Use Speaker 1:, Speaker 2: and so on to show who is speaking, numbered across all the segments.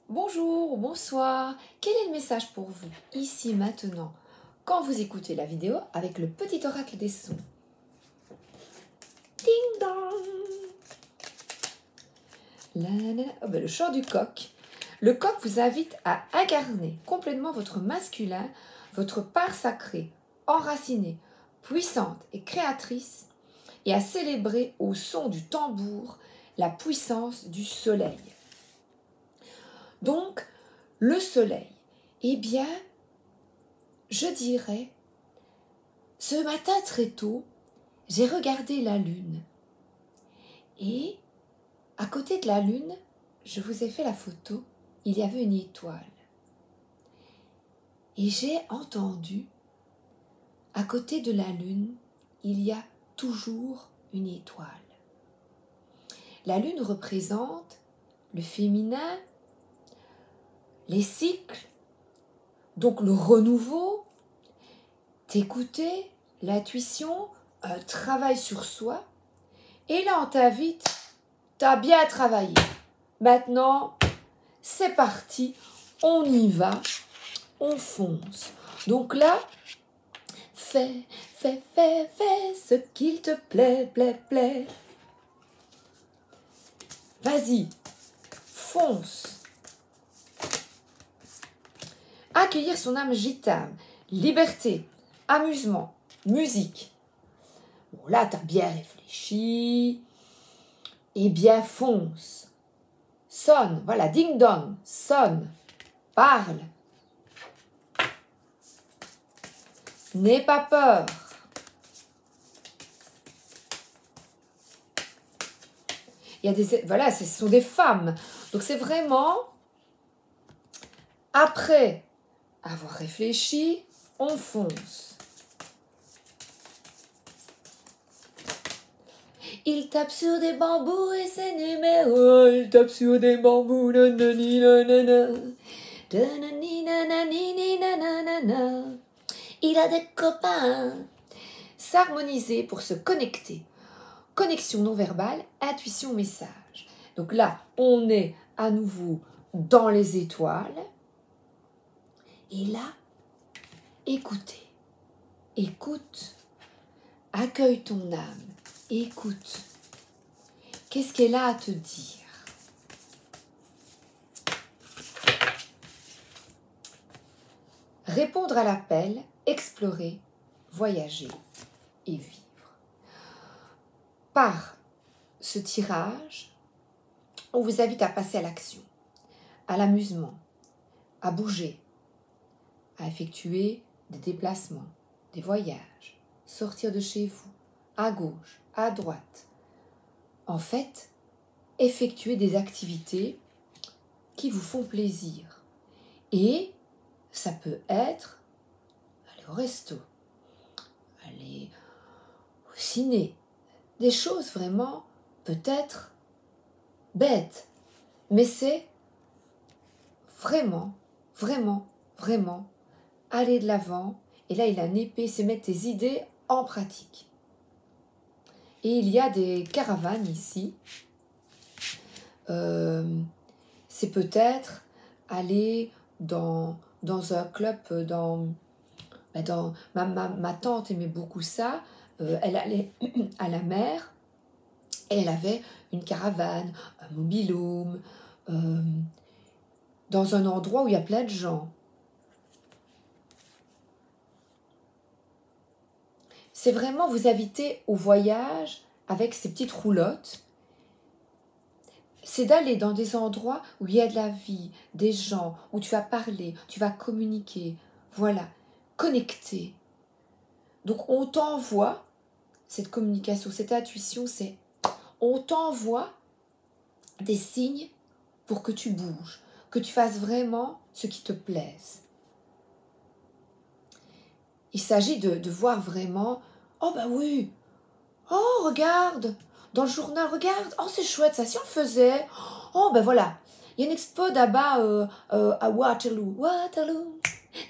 Speaker 1: Bonjour, bonsoir, quel est le message pour vous, ici, maintenant, quand vous écoutez la vidéo avec le petit oracle des sons? Ding dong. Oh ben, le chant du coq. Le coq vous invite à incarner complètement votre masculin, votre part sacrée, enracinée, puissante et créatrice, et à célébrer au son du tambour la puissance du soleil. Donc, le soleil, eh bien, je dirais, ce matin très tôt, j'ai regardé la lune. Et à côté de la lune, je vous ai fait la photo, il y avait une étoile. Et j'ai entendu, à côté de la lune, il y a toujours une étoile. La lune représente le féminin, les cycles, donc le renouveau, t'écouter, l'intuition, un travail sur soi. Et là, on t'invite, t'as bien travaillé. Maintenant, c'est parti, on y va, on fonce. Donc là, fais ce qu'il te plaît, plaît. Vas-y, fonce. Accueillir son âme gitane, liberté, amusement, musique. Bon, là, t'as bien réfléchi. Eh bien, fonce. Sonne, voilà, ding-dong, sonne, parle. N'aie pas peur. Il y a voilà, ce sont des femmes. Donc, c'est vraiment, après avoir réfléchi, on fonce. Il tape sur des bambous et ses numéros. Il tape sur des bambous. Nanani, nanana. Nanani, nanani, nanana. Il a des copains. S'harmoniser pour se connecter. Connexion non verbale, intuition, message. Donc là, on est à nouveau dans les étoiles. Et là, écoutez. Écoute. Accueille ton âme. Écoute. Qu'est-ce qu'elle a à te dire? Répondre à l'appel, explorer, voyager et vivre. Par ce tirage, on vous invite à passer à l'action, à l'amusement, à bouger, à effectuer des déplacements, des voyages, sortir de chez vous, à gauche, à droite. En fait, effectuer des activités qui vous font plaisir. Et ça peut être aller au resto, aller au ciné, des choses vraiment peut-être bêtes, mais c'est vraiment aller de l'avant. Et là, il a une épée, c'est mettre tes idées en pratique. Et il y a des caravanes ici. C'est peut-être aller dans un club, ma tante aimait beaucoup ça. Elle allait à la mer et elle avait une caravane, un mobil-home, dans un endroit où il y a plein de gens. C'est vraiment vous inviter au voyage avec ces petites roulottes. C'est d'aller dans des endroits où il y a de la vie, des gens, où tu vas parler, tu vas communiquer. Voilà, connecter. Donc on t'envoie cette communication, cette intuition, c'est on t'envoie des signes pour que tu bouges, que tu fasses vraiment ce qui te plaise. Il s'agit de voir vraiment, oh bah oui, oh regarde, dans le journal, regarde, oh c'est chouette ça, si on le faisait, oh ben voilà, il y a une expo là-bas à Waterloo,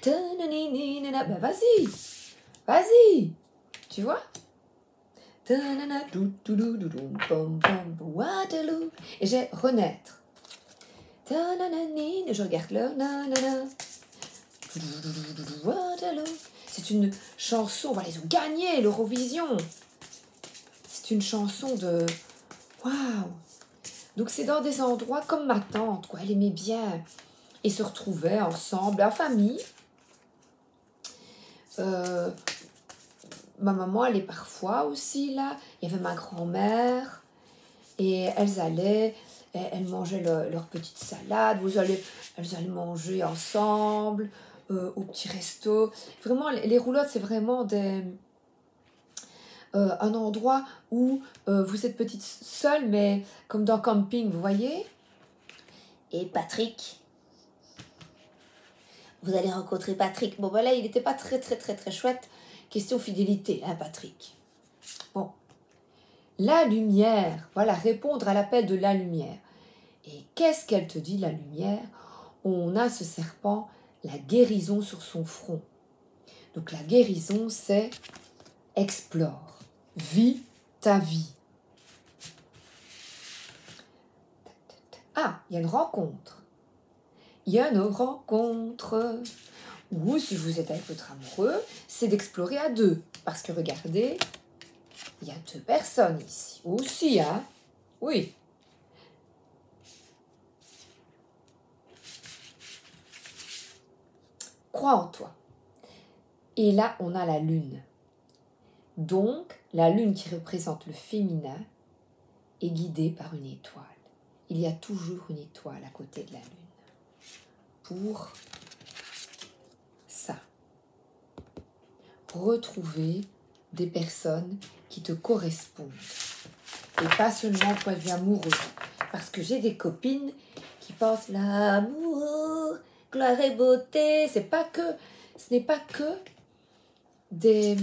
Speaker 1: ben vas-y, tu vois, Waterloo, et j'ai renaître. Je regarde l'heure. C'est une chanson, voilà, ils ont gagné l'Eurovision. C'est une chanson de... Waouh! Donc c'est dans des endroits comme ma tante, quoi. Elle aimait bien. Et se retrouvaient ensemble, en famille. Ma maman, elle est parfois aussi là. Il y avait ma grand-mère. Et elles allaient, elles mangeaient leur petite salade. Elles allaient manger ensemble au petit resto. Vraiment, les roulottes, c'est vraiment un endroit où vous êtes petite seule, mais comme dans camping, vous voyez. Et Patrick, vous allez rencontrer Patrick. Bon, voilà, il n'était pas très chouette. Question fidélité, hein, Patrick. Bon. La lumière, voilà, répondre à l'appel de la lumière. Et qu'est-ce qu'elle te dit, la lumière? On a ce serpent, la guérison sur son front. Donc la guérison, c'est explore, vis ta vie. Ah, il y a une rencontre. Il y a une rencontre. Ou si vous êtes avec votre amoureux, c'est d'explorer à deux. Parce que regardez, il y a deux personnes ici. Aussi, hein? Oui. Crois en toi. Et là, on a la lune. Donc, la lune qui représente le féminin est guidée par une étoile. Il y a toujours une étoile à côté de la lune. Pour ça. Retrouver des personnes qui te correspondent. Et pas seulement au point de vue amoureux. Parce que j'ai des copines qui pensent l'amour, gloire et beauté. Ce n'est pas que des...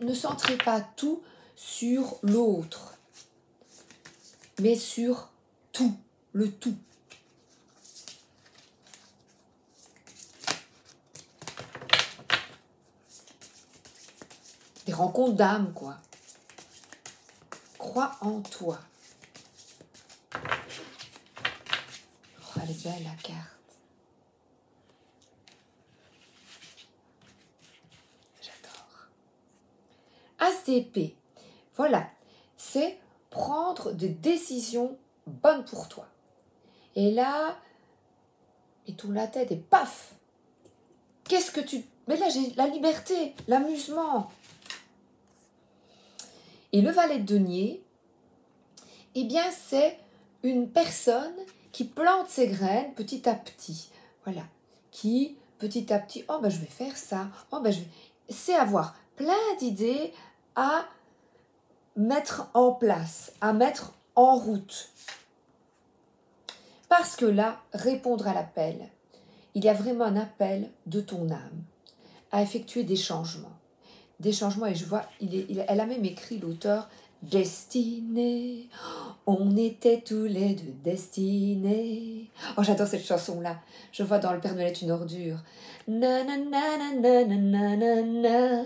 Speaker 1: Ne centrez pas tout sur l'autre. Mais sur tout, le tout. Des rencontres d'âme, quoi. Crois en toi. Oh, elle est belle, la carte. J'adore. ACP. Voilà. C'est prendre des décisions bonnes pour toi. Et là, il tourne la tête et paf! Qu'est-ce que tu... Mais là, j'ai la liberté, l'amusement. Et le valet de denier, eh bien, c'est une personne qui plante ses graines petit à petit. Voilà. Qui, petit à petit, oh ben je vais faire ça. Oh ben je vais... C'est avoir plein d'idées à mettre en place, à mettre en route. Parce que là, répondre à l'appel, il y a vraiment un appel de ton âme à effectuer des changements. Des changements, et je vois, elle a même écrit, l'auteur, destinée, on était tous les deux destinés. Oh, j'adore cette chanson-là. Je vois dans Le Père Noël est une ordure. Na na na na na na na na.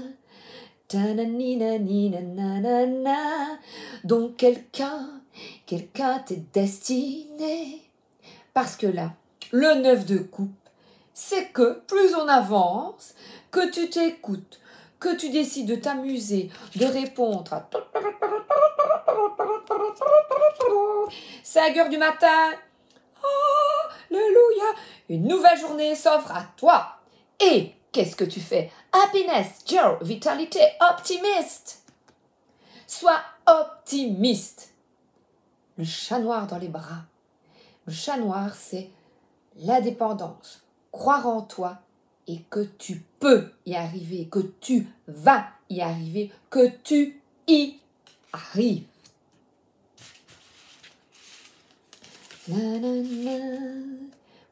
Speaker 1: Ta na ni na ni na na na na. Donc quelqu'un t'est destiné. Parce que là, le 9 de coupe, c'est que plus on avance, que tu t'écoutes, que tu décides de t'amuser, de répondre à 5 heures du matin. Oh, alléluia, une nouvelle journée s'offre à toi. Et qu'est-ce que tu fais? Happiness, joy, vitalité, optimiste. Sois optimiste. Le chat noir dans les bras. Le chat noir, c'est l'indépendance. Croire en toi et que tu peux y arriver, que tu vas y arriver, que tu y arrives. Na, na, na.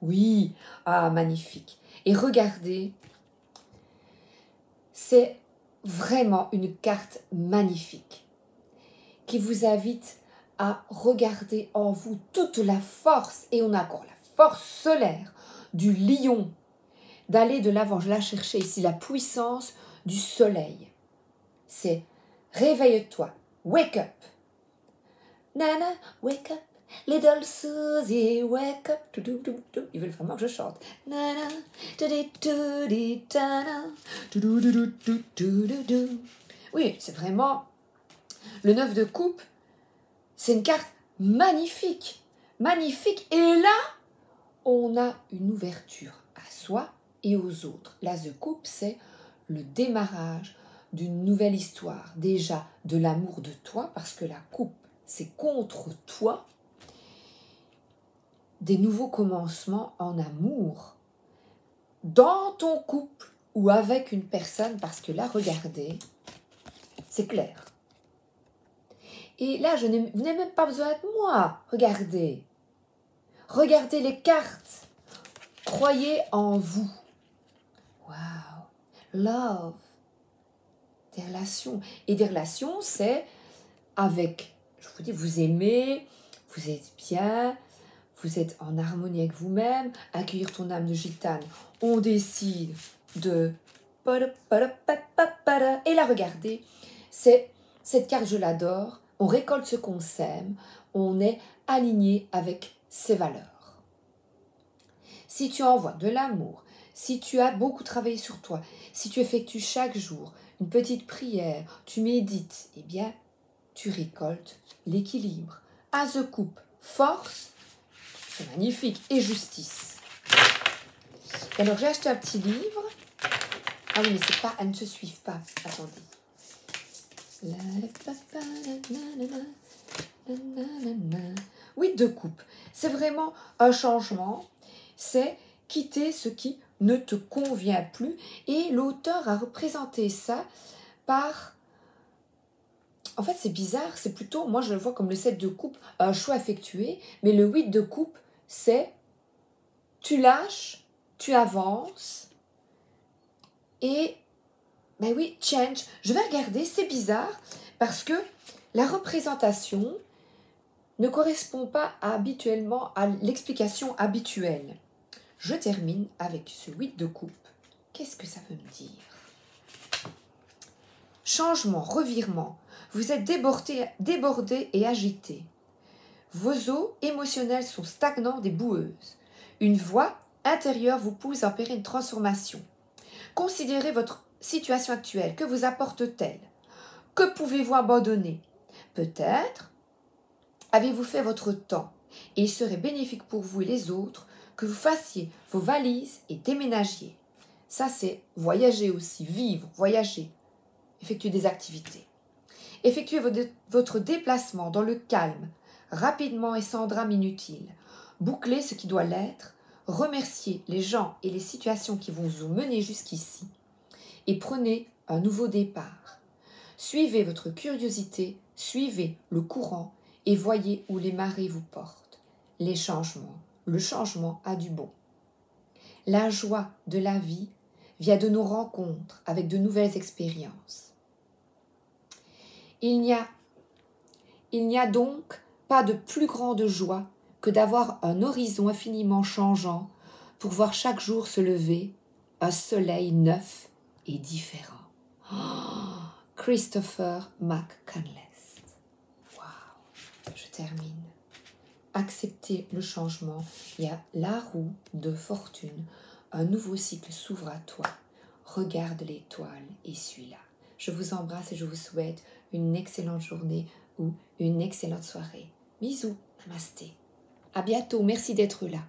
Speaker 1: Oui, ah, magnifique. Et regardez, c'est vraiment une carte magnifique qui vous invite à regarder en vous toute la force, et on a encore la force solaire du lion, d'aller de l'avant. Je la cherchais ici, la puissance du soleil. C'est réveille-toi, wake up. Nana, wake up, Little Susie, wake up. Ils veulent vraiment que je chante. Nana, oui, c'est vraiment... Le 9 de coupe, c'est une carte magnifique. Magnifique. Et là, on a une ouverture à soi et aux autres. L'As de coupe, c'est le démarrage d'une nouvelle histoire. Déjà, de l'amour de toi, parce que la coupe, c'est contre toi. Des nouveaux commencements en amour. Dans ton couple ou avec une personne, parce que là, regardez, c'est clair. Et là, vous n'avez même pas besoin de moi. Regardez. Regardez les cartes. Croyez en vous. Wow. Love. Des relations. Et des relations, c'est avec, je vous dis, vous aimez, vous êtes bien, vous êtes en harmonie avec vous-même, accueillir ton âme de gitane. On décide de... Et là, regardez, c'est cette carte, je l'adore. On récolte ce qu'on sème, on est aligné avec ses valeurs. Si tu envoies de l'amour, si tu as beaucoup travaillé sur toi, si tu effectues chaque jour une petite prière, tu médites, eh bien, tu récoltes l'équilibre. As de coupe, force, c'est magnifique, et justice. Et alors, j'ai acheté un petit livre. Ah oui, mais c'est pas, elles ne se suivent pas. Attendez. Oui, de coupe. C'est vraiment un changement. C'est quitter ce qui ne te convient plus. Et l'auteur a représenté ça par... En fait, c'est bizarre. C'est plutôt, moi je le vois comme le 7 de coupe, un choix effectué. Mais le 8 de coupe, c'est tu lâches, tu avances. Et... Ben oui, change. Je vais regarder, c'est bizarre, parce que la représentation ne correspond pas habituellement à l'explication habituelle. Je termine avec ce 8 de coupe. Qu'est-ce que ça veut me dire? Changement, revirement. Vous êtes débordé et agité. Vos eaux émotionnelles sont stagnantes et boueuses. Une voix intérieure vous pousse à opérer une transformation. Considérez votre situation actuelle, que vous apporte-t-elle? Que pouvez-vous abandonner? Peut-être avez-vous fait votre temps et il serait bénéfique pour vous et les autres que vous fassiez vos valises et déménagiez. Ça, c'est voyager aussi, vivre, voyager, effectuer des activités. Effectuez votre déplacement dans le calme, rapidement et sans drame inutile. Bouclez ce qui doit l'être, remerciez les gens et les situations qui vous ont mené jusqu'ici. Et prenez un nouveau départ. Suivez votre curiosité, suivez le courant et voyez où les marées vous portent. Les changements, le changement a du bon. La joie de la vie vient de nos rencontres avec de nouvelles expériences. Il n'y a donc pas de plus grande joie que d'avoir un horizon infiniment changeant pour voir chaque jour se lever un soleil neuf et différent. Oh, Christopher McCandless. Wow, je termine. Acceptez le changement. Il y a la roue de fortune. Un nouveau cycle s'ouvre à toi. Regarde l'étoile et suis-la. Je vous embrasse et je vous souhaite une excellente journée ou une excellente soirée. Bisous, namasté. À bientôt, merci d'être là.